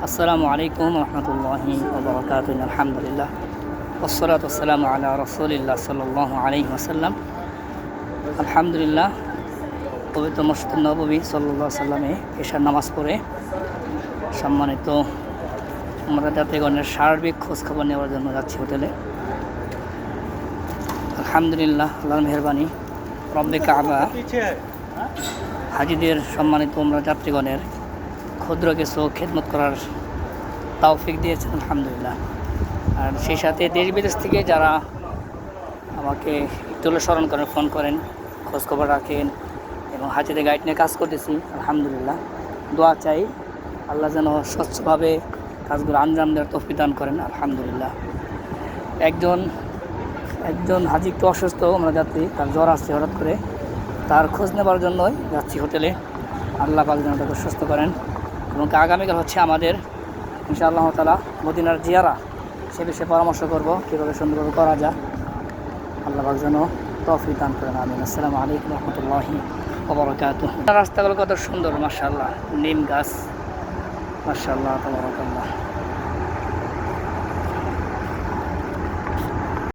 আসসালামু আলাইকুম রহমতুল্লাহি ওবরাকাতুহু আলহামদুলিল্লাহ ওয়াসসালাতু ওয়াসসালামু আলা রাসূলিল্লাহ সাল্লাল্লাহু আলাইহি ওয়াসাল্লাম। আলহামদুলিল্লাহ, পবিত্র মসজিদ নববী সাল্লাল্লাহু আলাইহি সাল্লামে এশার নামাজ পড়ে সম্মানিত আমরা যাত্রীগণের সার্বিক খোঁজখবর নেওয়ার জন্য যাচ্ছি হোটেলে। আলহামদুলিল্লাহ, আল্লাহর মেহেরবানি, রব্বে কাবা হাজিদের সম্মানিত আমরা যাত্রীগণের ক্ষুদ্র কিছু খেদমত করার তৌফিক দিয়েছেন আলহামদুলিল্লাহ। আর সেই সাথে দেশ বিদেশ থেকে যারা আমাকে একটু স্মরণ করেন, ফোন করেন, খোঁজখবর রাখেন এবং হাজিদের গাইড নিয়ে কাজ করতেছি আলহামদুলিল্লাহ। দোয়া চাই আল্লাহ যেন স্বচ্ছভাবে কাজগুলো আঞ্জাম দেওয়ার তৌফিক দান করেন আলহামদুলিল্লাহ। একজন হাজি একটু অসুস্থ, আমরা যাত্রী, তার জ্বর আসছে হঠাৎ করে, তার খোঁজ নেবার জন্যই যাচ্ছি হোটেলে। আল্লাহ পাক যেন তাকে সুস্থ করেন এবং আগামীকাল হচ্ছে আমাদের ইনশাআল্লাহ তাআলা মদিনার জিয়ারা, সে বিষয়ে পরামর্শ করব কীভাবে সুন্দরভাবে করা যায়। আল্লাহ পাক যেন তৌফিক দান করেন, আমিন। আসসালামু আলাইকুম রহমতুল্লাহি ওয়া বারাকাতুহু। রাস্তাগুলো কত সুন্দর, মাশাআল্লাহ, নিম গাছ, মাশাআল্লাহ, তাবারাকাল্লাহ।